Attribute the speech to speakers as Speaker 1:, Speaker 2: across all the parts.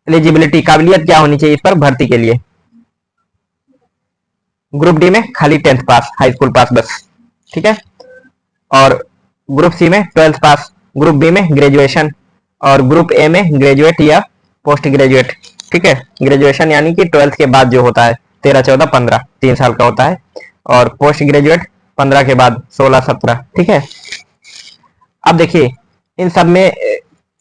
Speaker 1: Eligibility काबिलियत क्या होनी चाहिए इस पर भर्ती के लिए। ग्रुप डी में खाली 10th पास, हाई स्कूल पास बस, ठीक है। और ग्रुप सी में 12th पास, ग्रुप बी में ग्रेजुएशन, और ग्रुप ए में ग्रेजुएट या पोस्ट ग्रेजुएट, ठीक है। ग्रेजुएशन यानी कि 12th के बाद जो होता है 13, 14, 15 3 साल का होता है, और पोस्ट ग्रेजुएट 15 के बाद 16, 17, ठीक है। अब देखिए इन सब में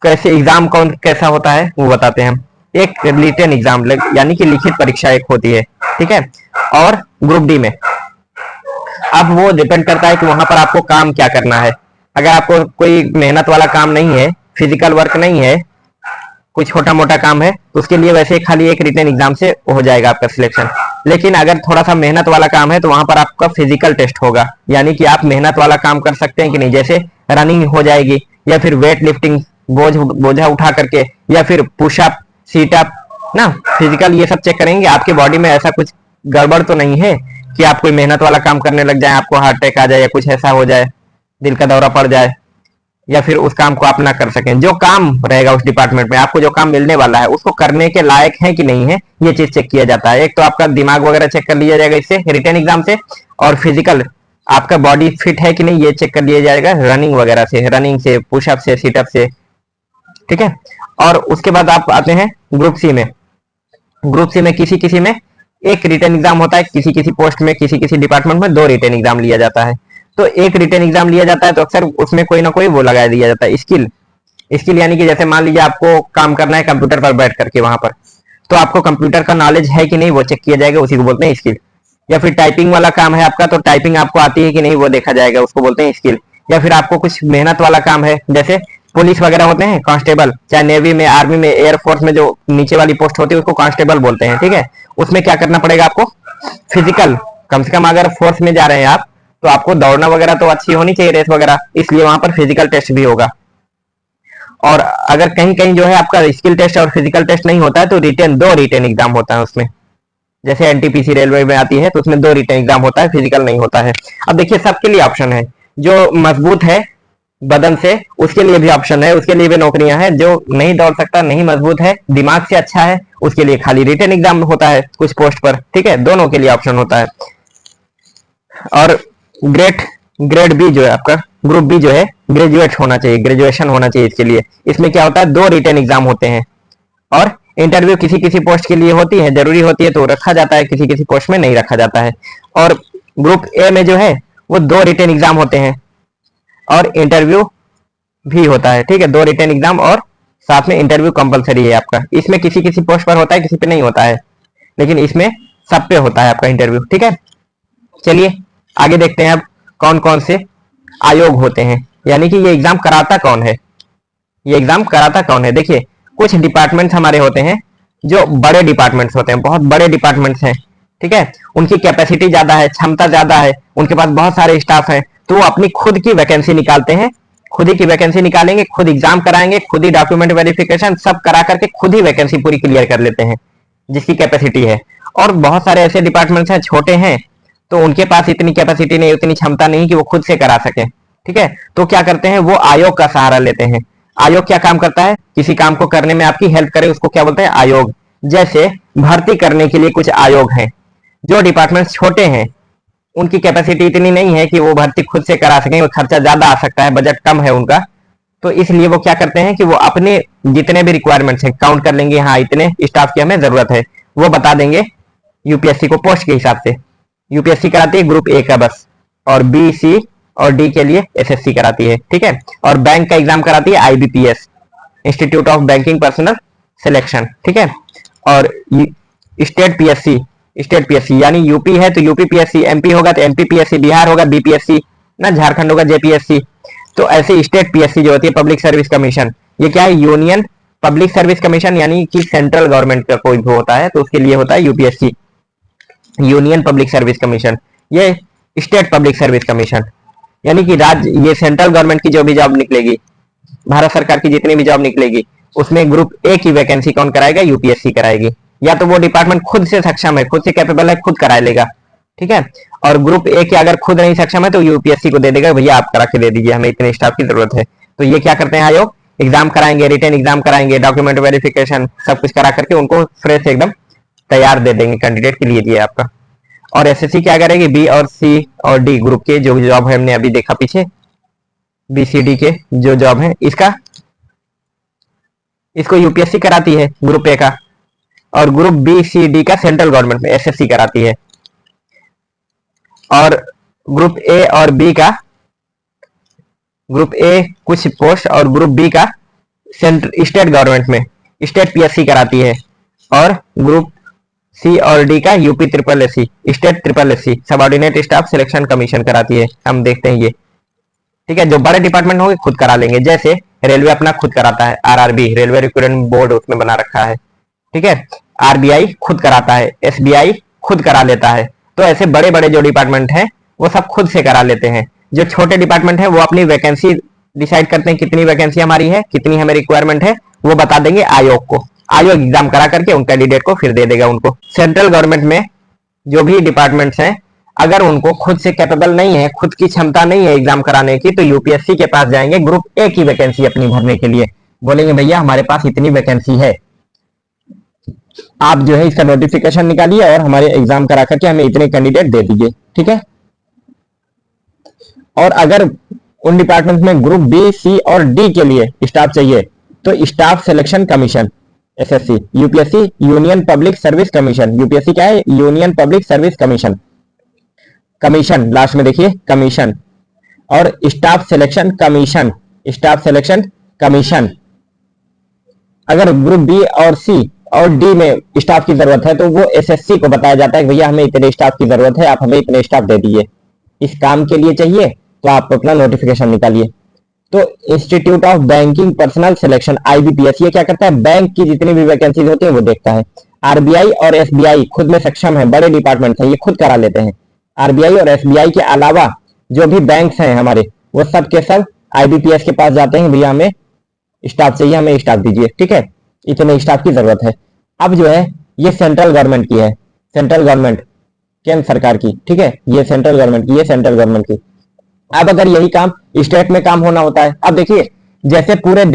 Speaker 1: कैसे एग्जाम कौन कैसा होता है वो बताते हैं हम। एक रिटन एग्जाम यानी कि लिखित परीक्षा एक होती है, ठीक है। और ग्रुप डी में अब वो डिपेंड करता है कि वहां पर आपको काम क्या करना है। अगर आपको कोई मेहनत वाला काम नहीं है, फिजिकल वर्क नहीं है, कोई छोटा मोटा काम है, तो उसके लिए वैसे खाली एक रिटन एग्जाम से हो जाएगा आपका सिलेक्शन। लेकिन अगर थोड़ा सा मेहनत वाला काम है तो वहां पर आपका फिजिकल टेस्ट होगा, यानी कि आप मेहनत वाला काम कर सकते हैं कि नहीं, जैसे रनिंग हो जाएगी, या फिर वेट लिफ्टिंग बोझा उठा करके, या फिर पुशअप, सीटअप ना, फिजिकल ये सब चेक करेंगे आपके बॉडी में ऐसा कुछ गड़बड़ तो नहीं है कि आप कोई मेहनत वाला काम करने लग जाए, आपको हार्ट अटैक आ जाए या कुछ ऐसा हो जाए, दिल का दौरा पड़ जाए, या फिर उस काम को आप ना कर सकें। जो काम रहेगा उस डिपार्टमेंट में, आपको जो काम मिलने वाला है उसको करने के लायक है कि नहीं है, ये चीज चेक किया जाता है। एक तो आपका दिमाग वगैरह चेक कर लिया जाएगा इससे, रिटन एग्जाम से, और फिजिकल आपका बॉडी फिट है कि नहीं ये चेक कर लिया जाएगा रनिंग वगैरह से, रनिंग से, पुशअप से, सीटअप से, ठीक है। और उसके बाद आप आते हैं ग्रुप सी में। ग्रुप सी में किसी किसी में एक रिटन एग्जाम होता है, किसी किसी पोस्ट में, किसी किसी डिपार्टमेंट में 2 रिटन एग्जाम लिया जाता है। तो एक रिटन एग्जाम लिया जाता है तो अक्सर उसमें कोई ना कोई वो लगा दिया जाता है, स्किल यानी कि जैसे मान लीजिए आपको काम करना है कंप्यूटर पर बैठ करके वहां पर, तो आपको कंप्यूटर का नॉलेज है कि नहीं वो चेक किया जाएगा, उसी को बोलते हैं स्किल। या फिर टाइपिंग वाला काम है आपका, तो टाइपिंग आपको आती है कि नहीं वो देखा जाएगा, उसको बोलते हैं स्किल। या फिर आपको कुछ मेहनत वाला काम है, जैसे पुलिस वगैरह होते हैं, कांस्टेबल, चाहे नेवी में, आर्मी में, एयरफोर्स में जो नीचे वाली पोस्ट होती है उसको कांस्टेबल बोलते हैं, ठीक है। उसमें क्या करना पड़ेगा आपको, फिजिकल, कम से कम अगर फोर्स में जा रहे हैं आप तो आपको दौड़ना वगैरह तो अच्छी होनी चाहिए, रेस वगैरह, इसलिए वहां पर फिजिकल टेस्ट भी होगा। और अगर कहीं कहीं जो है आपका स्किल टेस्ट और फिजिकल टेस्ट नहीं होता है तो दो रिटन एग्जाम होता है उसमें, जैसे एनटीपीसी रेलवे में आती है तो उसमें 2 रिटन एग्जाम होता है, फिजिकल नहीं होता है। अब देखिए सबके लिए ऑप्शन है, जो मजबूत है बदन से उसके लिए भी ऑप्शन है, उसके लिए भी नौकरियां हैं। जो नहीं दौड़ सकता, नहीं मजबूत है, दिमाग से अच्छा है, उसके लिए खाली रिटन एग्जाम होता है कुछ पोस्ट पर, ठीक है। दोनों के लिए ऑप्शन होता है। और ग्रेड बी जो है आपका, ग्रुप बी जो है ग्रेजुएट होना चाहिए, ग्रेजुएशन होना चाहिए इसके लिए। इसमें क्या होता है 2 रिटन एग्जाम होते हैं, और इंटरव्यू किसी किसी पोस्ट के लिए होती है, जरूरी होती है तो रखा जाता है, किसी किसी पोस्ट में नहीं रखा जाता है। और ग्रुप ए में जो है वो 2 रिटन एग्जाम होते हैं और इंटरव्यू भी होता है, ठीक है। 2 रिटन एग्जाम और साथ में इंटरव्यू कंपलसरी है आपका। इसमें किसी किसी पोस्ट पर होता है, किसी पे नहीं होता है, लेकिन इसमें सब पे होता है आपका इंटरव्यू, ठीक है। चलिए आगे देखते हैं अब कौन कौन से आयोग होते हैं, यानी कि ये एग्जाम कराता कौन है, ये एग्जाम कराता कौन है। देखिए कुछ डिपार्टमेंट्स हमारे होते हैं जो बड़े डिपार्टमेंट्स होते हैं, बहुत बड़े डिपार्टमेंट्स हैं, ठीक है। उनकी कैपेसिटी ज्यादा है, क्षमता ज्यादा है, उनके पास बहुत सारे स्टाफ हैं, तो वो अपनी खुद की वैकेंसी निकालते हैं, खुद ही की वैकेंसी निकालेंगे, खुद एग्जाम कराएंगे, खुद ही डॉक्यूमेंट वेरिफिकेशन सब करा करके खुद ही वैकेंसी पूरी क्लियर कर लेते हैं जिसकी कैपेसिटी है। और बहुत सारे ऐसे डिपार्टमेंट्स हैं छोटे हैं तो उनके पास इतनी कैपेसिटी नहीं, उतनी क्षमता नहीं कि वो खुद से करा सके, ठीक है। तो क्या करते हैं वो आयोग का सहारा लेते हैं। आयोग क्या काम करता है, किसी काम को करने में आपकी हेल्प करे उसको क्या बोलते हैं, आयोग। जैसे भर्ती करने के लिए कुछ आयोग हैं, जो डिपार्टमेंट छोटे हैं उनकी कैपेसिटी इतनी नहीं है कि वो भर्ती खुद से करा सकें, खर्चा ज्यादा आ सकता है, बजट कम है उनका, तो इसलिए वो क्या करते हैं कि वो अपने जितने भी रिक्वायरमेंट्स हैं काउंट कर लेंगे, हाँ इतने स्टाफ की हमें जरूरत है, वो बता देंगे यूपीएससी को पोस्ट के हिसाब से। यूपीएससी कराती है ग्रुप ए का बस, और बी, सी और डी के लिए एसएससी कराती है, ठीक है। और बैंक का एग्जाम कराती है IBPS, institute of banking personal selection, ठीक है। और स्टेट पीएससी यानी यूपी है तो यूपी पीएससी, एमपी होगा तो एमपी पीएससी, बिहार होगा बीपीएससी ना, झारखंड होगा जेपीएससी। तो ऐसे स्टेट पीएससी जो होती है पब्लिक सर्विस कमीशन, ये क्या है यूनियन पब्लिक सर्विस कमीशन, यानी कि सेंट्रल गवर्नमेंट का कोई भी होता है तो उसके लिए होता है UPSC, union public service commission. ये स्टेट पब्लिक सर्विस कमीशन यानी कि राज्य, ये सेंट्रल गवर्नमेंट की जो भी जॉब निकलेगी, भारत सरकार की जितनी भी जॉब निकलेगी उसमें ग्रुप ए की वैकेंसी कौन कराएगा, यूपीएससी कराएगी। या तो वो डिपार्टमेंट खुद से सक्षम है, खुद से कैपेबल है, खुद करा लेगा, ठीक है। और ग्रुप ए के अगर खुद नहीं सक्षम है तो यूपीएससी को दे देगा, भैया आप करा के दे दीजिए, हमें इतने स्टाफ की जरूरत है। तो ये क्या करते हैं आयोग, एग्जाम कराएंगे, रिटन एग्जाम कराएंगे, डॉक्यूमेंट वेरिफिकेशन सब कुछ करा करके उनको फ्रेश एकदम तैयार दे देंगे कैंडिडेट के लिए दिए आपका। और एसएससी क्या करेगी, बी और सी और डी ग्रुप के जो जॉब है हमने अभी देखा पीछे, बी सी डी के जो जॉब है इसको यूपीएससी कराती है ग्रुप ए का, और ग्रुप बी सी डी का सेंट्रल गवर्नमेंट में एसएससी कराती है। और ग्रुप ए और बी का, ग्रुप ए कुछ पोस्ट और ग्रुप बी का स्टेट गवर्नमेंट में स्टेट पीएससी कराती है, और ग्रुप सी और डी का UP triple SC state triple SC subordinate staff selection commission कराती है। हम देखते हैं ये, ठीक है। जो बड़े डिपार्टमेंट होंगे खुद करा लेंगे, जैसे रेलवे अपना खुद कराता है, आरआरबी रेलवे रिक्रूटमेंट बोर्ड उसमें बना रखा है, ठीक है। आरबीआई खुद कराता है, एसबीआई खुद करा लेता है। तो ऐसे बड़े बड़े जो डिपार्टमेंट हैं वो सब खुद से करा लेते हैं। जो छोटे डिपार्टमेंट है वो अपनी वैकेंसी डिसाइड करते हैं, कितनी वैकेंसी हमारी है, कितनी हमें रिक्वायरमेंट है, वो बता देंगे आयोग को। आयोग एग्जाम करा करके उन कैंडिडेट को फिर दे देगा उनको। सेंट्रल गवर्नमेंट में जो भी डिपार्टमेंट्स हैं, अगर उनको खुद से कैपेबल नहीं है, खुद की क्षमता नहीं है एग्जाम कराने की, तो यूपीएससी के पास जाएंगे ग्रुप ए की वैकेंसी अपनी भरने के लिए, बोलेंगे भैया हमारे पास इतनी वैकेंसी है, आप जो है इसका नोटिफिकेशन निकालिए और हमारे एग्जाम करा करके हमें इतने कैंडिडेट दे दीजिए, ठीक है। और अगर उन डिपार्टमेंट में ग्रुप बी सी और डी के लिए स्टाफ चाहिए तो staff selection commission SSC, UPSC union public service commission, UPSC क्या है, union public service commission, commission last में देखिए कमीशन, और staff selection commission, staff selection commission. अगर ग्रुप बी और सी और डी में स्टाफ की जरूरत है तो वो एसएससी को बताया जाता है कि भैया हमें इतने स्टाफ की जरूरत है, आप हमें इतने स्टाफ दे दीजिए, इस काम के लिए चाहिए, तो आप अपना नोटिफिकेशन निकालिए। तो institute of banking personal selection IBPS ये क्या करता है, बैंक की जितनी भी वैकेंसीज होती है वो देखता है। आरबीआई और एसबीआई खुद में सक्षम है, बड़े डिपार्टमेंट है, ये खुद करा लेते हैं। आरबीआई और एसबीआई के अलावा जो भी बैंक्स हैं हमारे, वो सब के सब आईबीपीएस के पास जाते हैं, भैया हमें स्टाफ चाहिए, हमें स्टाफ दीजिए, ठीक है, इतने स्टाफ की जरूरत है। अब जो है ये सेंट्रल गवर्नमेंट की है, सेंट्रल गवर्नमेंट केंद्र सरकार की, ठीक है, ये सेंट्रल गवर्नमेंट की, ये सेंट्रल गवर्नमेंट की। अब अगर यही काम स्टेट में काम होना होता है, अब देखिए जैसे पूरे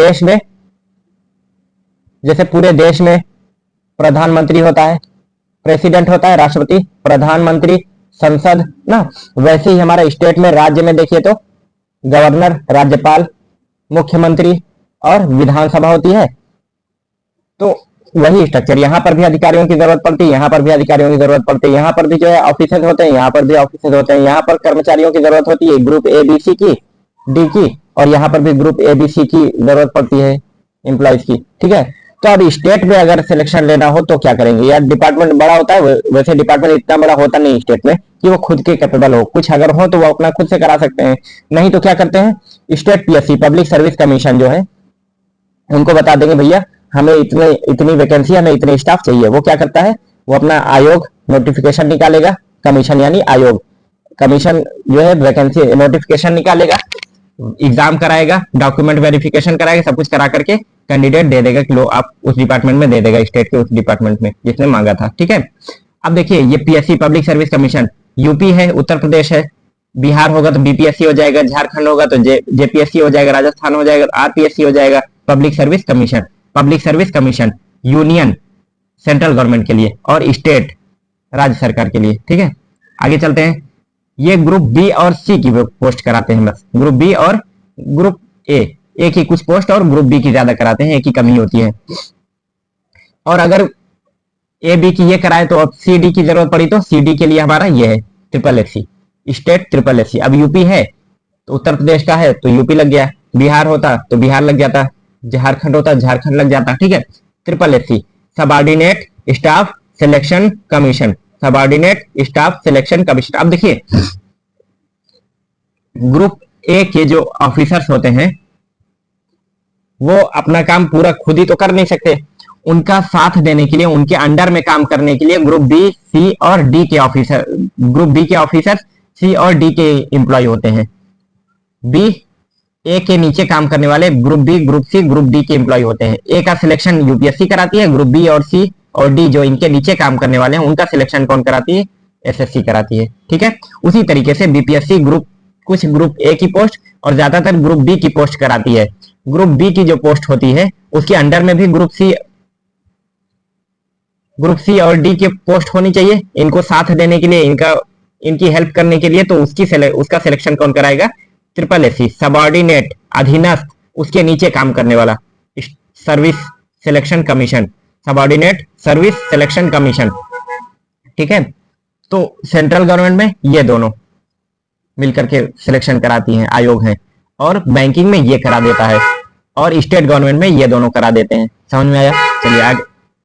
Speaker 1: देश में प्रधानमंत्री होता है, प्रेसिडेंट होता है, राष्ट्रपति, प्रधानमंत्री, संसद ना, वैसे ही हमारे स्टेट में, राज्य में देखिए तो गवर्नर, राज्यपाल, मुख्यमंत्री और विधानसभा होती है। तो वही स्ट्रक्चर, यहाँ पर भी अधिकारियों की जरूरत पड़ती है, यहाँ पर भी अधिकारियों की जरूरत पड़ती है, यहाँ पर भी जो है ऑफिसर होते हैं, यहाँ पर भी ऑफिसर होते हैं, यहाँ पर कर्मचारियों की जरूरत होती है, ग्रुप ए बी सी की, डी की, और यहाँ पर भी ग्रुप ए बी सी की जरूरत पड़ती है एम्प्लॉयज की, ठीक है। तो अब स्टेट में अगर सिलेक्शन लेना हो तो क्या करेंगे, यार डिपार्टमेंट बड़ा होता है, वैसे डिपार्टमेंट इतना बड़ा होता नहीं स्टेट में कि वो खुद के कैपेबल हो, कुछ अगर हो तो वो अपना खुद से करा सकते हैं, नहीं तो क्या करते हैं, state PSC public service commission जो है उनको बता देंगे भैया हमें इतनी वैकेंसी, हमें इतने स्टाफ चाहिए। वो क्या करता है, वो अपना आयोग नोटिफिकेशन निकालेगा, कमीशन यानी आयोग, कमीशन जो है वैकेंसी नोटिफिकेशन निकालेगा, एग्जाम कराएगा, डॉक्यूमेंट वेरिफिकेशन कराएगा, सब कुछ करा करके कैंडिडेट दे देगा कि लो आप उस डिपार्टमेंट में दे देगा, स्टेट के उस डिपार्टमेंट में जिसने मांगा था, ठीक है। अब देखिए ये PSC public service commission UP है, उत्तर प्रदेश है, बिहार होगा तो बीपीएससी हो जाएगा, झारखंड होगा तो जेपीएससी हो जाएगा, राजस्थान हो जाएगा आरपीएससी हो जाएगा। Public service commission union central government के लिए और स्टेट राज्य सरकार के लिए, ठीक है। आगे चलते हैं, ये ग्रुप बी और सी की पोस्ट कराते हैं, बस ग्रुप बी और ग्रुप ए की कुछ पोस्ट और ग्रुप बी की ज्यादा कराते हैं, ए की कमी होती है। और अगर ए बी की ये कराए तो अब सी डी की जरूरत पड़ी तो सी डी के लिए हमारा ये है triple SC, state triple SC. अब यूपी है तो उत्तर प्रदेश का है तो यूपी लग गया, बिहार होता तो बिहार लग जाता, झारखंड होता झारखंड लग जाता, ठीक है। Triple SC subordinate staff selection commission, subordinate staff selection commission. अब देखिए ग्रुप ए के जो ऑफिसर्स होते हैं वो अपना काम पूरा खुद ही तो कर नहीं सकते, उनका साथ देने के लिए, उनके अंडर में काम करने के लिए ग्रुप बी सी और डी के ऑफिसर, ग्रुप बी के ऑफिसर सी और डी के एम्प्लॉय होते हैं। बी ए के नीचे काम करने वाले group B, group C, group D के एम्प्लॉय होते हैं। ए का सिलेक्शन यूपीएससी कराती है, ग्रुप बी और सी और डी जो इनके नीचे काम करने वाले हैं उनका सिलेक्शन कौन कराती है, एसएससी कराती है, ठीक है। उसी तरीके से बीपीएससी कुछ ग्रुप ए की पोस्ट और ज्यादातर ग्रुप बी की पोस्ट कराती है, ग्रुप बी की जो पोस्ट होती है उसके अंडर में भी ग्रुप सी और डी की पोस्ट होनी चाहिए। इनको साथ देने के लिए, इनकी हेल्प करने के लिए, तो उसका सिलेक्शन कौन कराएगा? ट्रिपल एससी, सबॉर्डिनेट, अधीनस्थ, उसके नीचे काम करने वाला, service selection commission, subordinate service selection commission. ठीक है, तो सेंट्रल गवर्नमेंट में ये दोनों मिलकर के सिलेक्शन कराती हैं, आयोग हैं, और बैंकिंग में ये करा देता है, और स्टेट गवर्नमेंट में ये दोनों करा देते हैं। समझ में आया? चलिए आगे